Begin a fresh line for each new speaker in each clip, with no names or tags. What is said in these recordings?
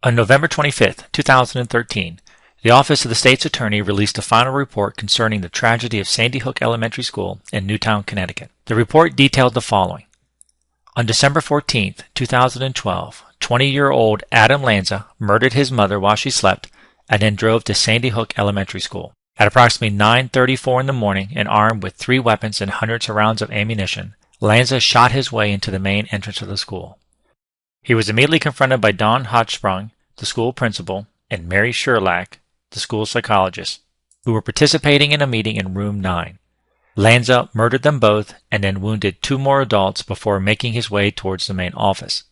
On November 25, 2013, the Office of the State's Attorney released a final report concerning the tragedy of Sandy Hook Elementary School in Newtown, Connecticut. The report detailed the following. On December 14, 2012, 20-year-old Adam Lanza murdered his mother while she slept and then drove to Sandy Hook Elementary School. At approximately 9:34 in the morning and armed with 3 weapons and hundreds of rounds of ammunition, Lanza shot his way into the main entrance of the school. He was immediately confronted by Don Hodgsprung, the school principal, and Mary Sherlach, the school psychologist, who were participating in a meeting in room 9. Lanza murdered them both and then wounded 2 more adults before making his way towards the main office.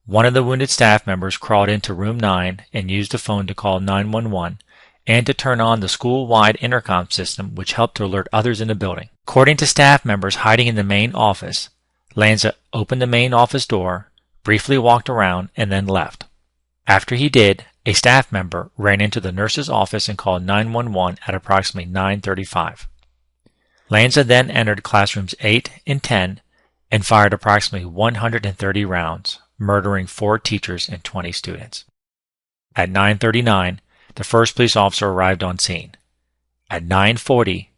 One of the wounded staff members crawled into room 9 and used a phone to call 911 and to turn on the school-wide intercom system, which helped to alert others in the building. According to staff members hiding in the main office, Lanza opened the main office door, briefly walked around, and then left. After he did, a staff member ran into the nurse's office and called 911 at approximately 9:35. Lanza then entered classrooms 8 and 10 and fired approximately 130 rounds, murdering 4 teachers and 20 students. At 9:39, the first police officer arrived on scene. At 9:40,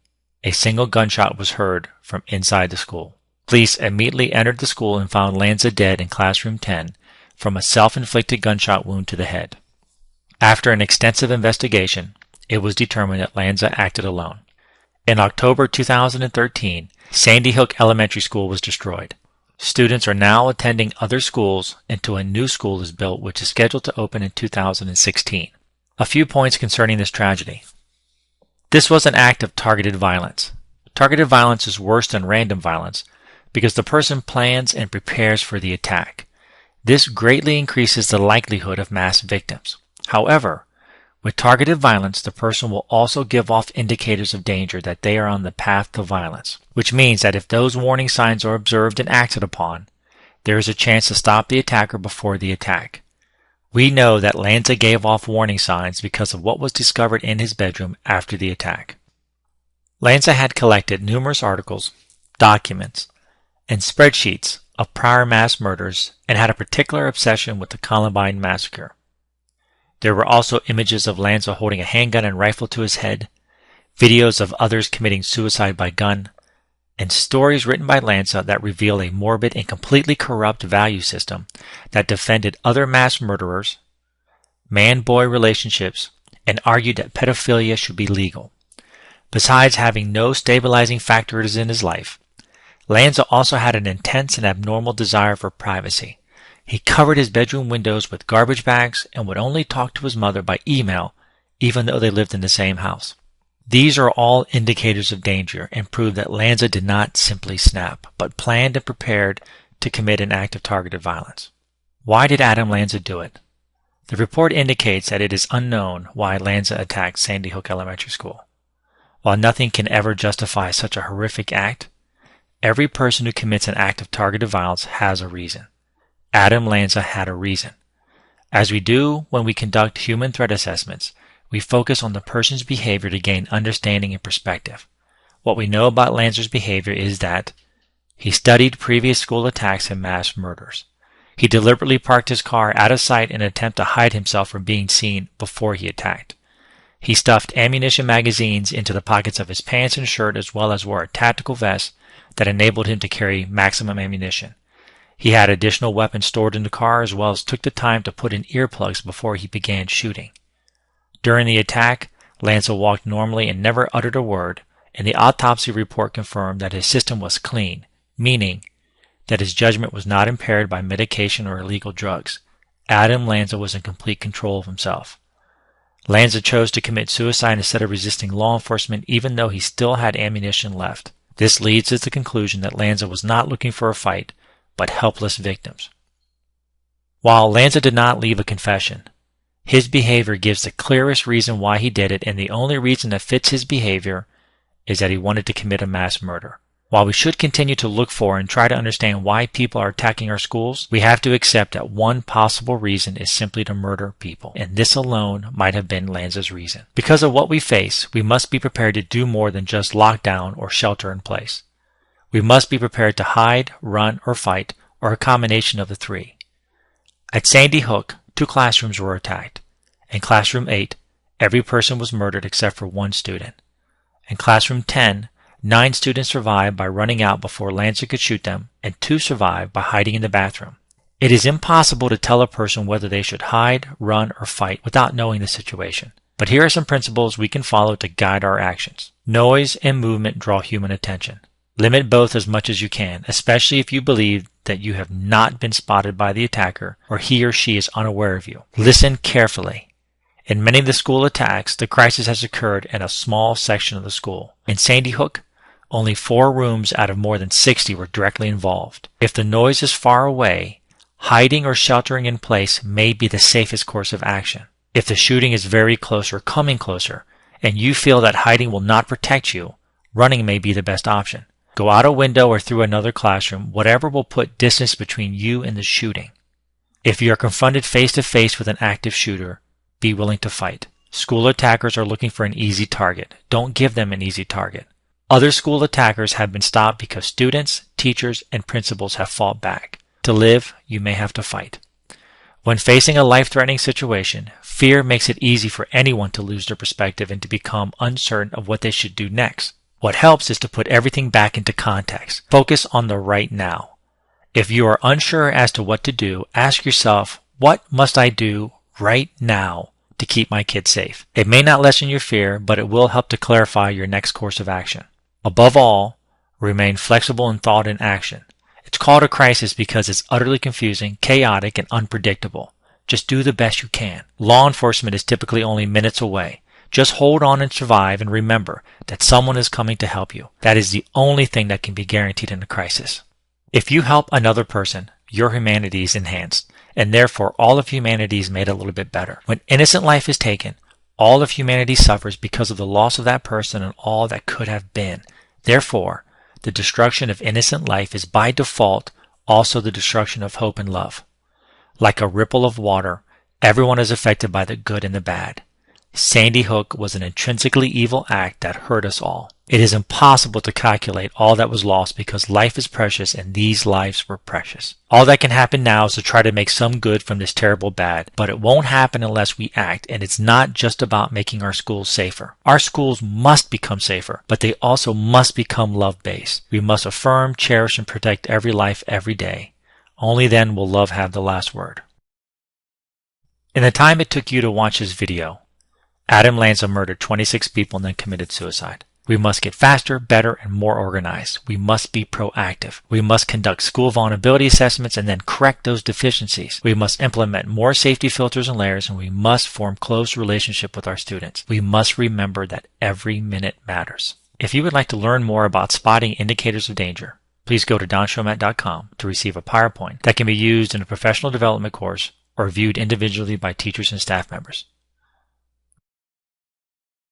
a single gunshot was heard from inside the school. Police immediately entered the school and found Lanza dead in classroom 10 from a self-inflicted gunshot wound to the head. After an extensive investigation, it was determined that Lanza acted alone. In October 2013, Sandy Hook Elementary School was destroyed. Students are now attending other schools until a new school is built, which is scheduled to open in 2016. A few points concerning this tragedy. This was an act of targeted violence. Targeted violence is worse than random violence because the person plans and prepares for the attack. This greatly increases the likelihood of mass victims. However, with targeted violence, the person will also give off indicators of danger that they are on the path to violence, which means that if those warning signs are observed and acted upon, there is a chance to stop the attacker before the attack. We know that Lanza gave off warning signs because of what was discovered in his bedroom after the attack. Lanza had collected numerous articles, documents, and spreadsheets of prior mass murders and had a particular obsession with the Columbine massacre. There were also images of Lanza holding a handgun and rifle to his head, videos of others committing suicide by gun, and stories written by Lanza that reveal a morbid and completely corrupt value system that defended other mass murderers, man-boy relationships, and argued that pedophilia should be legal. Besides having no stabilizing factors in his life, Lanza also had an intense and abnormal desire for privacy. He covered his bedroom windows with garbage bags and would only talk to his mother by email, even though they lived in the same house. These are all indicators of danger and prove that Lanza did not simply snap, but planned and prepared to commit an act of targeted violence. Why did Adam Lanza do it? The report indicates that it is unknown why Lanza attacked Sandy Hook Elementary School. While nothing can ever justify such a horrific act, every person who commits an act of targeted violence has a reason. Adam Lanza had a reason. As we do when we conduct human threat assessments, we focus on the person's behavior to gain understanding and perspective. What we know about Lanza's behavior is that he studied previous school attacks and mass murders. He deliberately parked his car out of sight in an attempt to hide himself from being seen before he attacked. He stuffed ammunition magazines into the pockets of his pants and shirt as well as wore a tactical vest that enabled him to carry maximum ammunition. He had additional weapons stored in the car as well as took the time to put in earplugs before he began shooting. During the attack, Lanza walked normally and never uttered a word, and the autopsy report confirmed that his system was clean, meaning that his judgment was not impaired by medication or illegal drugs. Adam Lanza was in complete control of himself. Lanza chose to commit suicide instead of resisting law enforcement even though he still had ammunition left. This leads to the conclusion that Lanza was not looking for a fight, but helpless victims. While Lanza did not leave a confession, his behavior gives the clearest reason why he did it, and the only reason that fits his behavior is that he wanted to commit a mass murder. While we should continue to look for and try to understand why people are attacking our schools, we have to accept that one possible reason is simply to murder people, and this alone might have been Lanza's reason. Because of what we face, we must be prepared to do more than just lock down or shelter in place. We must be prepared to hide, run, or fight, or a combination of the three. At Sandy Hook, 2 classrooms were attacked. In Classroom 8, every person was murdered except for 1 student. In Classroom 10, 9 students survived by running out before Lancer could shoot them, and 2 survived by hiding in the bathroom. It is impossible to tell a person whether they should hide, run, or fight without knowing the situation. But here are some principles we can follow to guide our actions. Noise and movement draw human attention. Limit both as much as you can, especially if you believe that you have not been spotted by the attacker or he or she is unaware of you. Listen carefully. In many of the school attacks, the crisis has occurred in a small section of the school. In Sandy Hook, only 4 rooms out of more than 60 were directly involved. If the noise is far away, hiding or sheltering in place may be the safest course of action. If the shooting is very close or coming closer, and you feel that hiding will not protect you, running may be the best option. Go out a window or through another classroom, whatever will put distance between you and the shooting. If you are confronted face to face with an active shooter, be willing to fight. School attackers are looking for an easy target. Don't give them an easy target. Other school attackers have been stopped because students, teachers, and principals have fought back. To live, you may have to fight. When facing a life-threatening situation, fear makes it easy for anyone to lose their perspective and to become uncertain of what they should do next. What helps is to put everything back into context. Focus on the right now. If you are unsure as to what to do, ask yourself, what must I do right now to keep my kids safe? It may not lessen your fear, but it will help to clarify your next course of action. Above all, remain flexible in thought and action. It's called a crisis because it's utterly confusing, chaotic, and unpredictable. Just do the best you can. Law enforcement is typically only minutes away. Just hold on and survive, and remember that someone is coming to help you. That is the only thing that can be guaranteed in a crisis. If you help another person, your humanity is enhanced, and therefore all of humanity is made a little bit better. When innocent life is taken, all of humanity suffers because of the loss of that person and all that could have been. Therefore, the destruction of innocent life is by default also the destruction of hope and love. Like a ripple of water, everyone is affected by the good and the bad. Sandy Hook was an intrinsically evil act that hurt us all. It is impossible to calculate all that was lost because life is precious and these lives were precious. All that can happen now is to try to make some good from this terrible bad, but it won't happen unless we act, and it's not just about making our schools safer. Our schools must become safer, but they also must become love-based. We must affirm, cherish, and protect every life every day. Only then will love have the last word. In the time it took you to watch this video, Adam Lanza murdered 26 people and then committed suicide. We must get faster, better, and more organized. We must be proactive. We must conduct school vulnerability assessments and then correct those deficiencies. We must implement more safety filters and layers, and we must form close relationship with our students. We must remember that every minute matters. If you would like to learn more about spotting indicators of danger, please go to donshomette.com to receive a PowerPoint that can be used in a professional development course or viewed individually by teachers and staff members.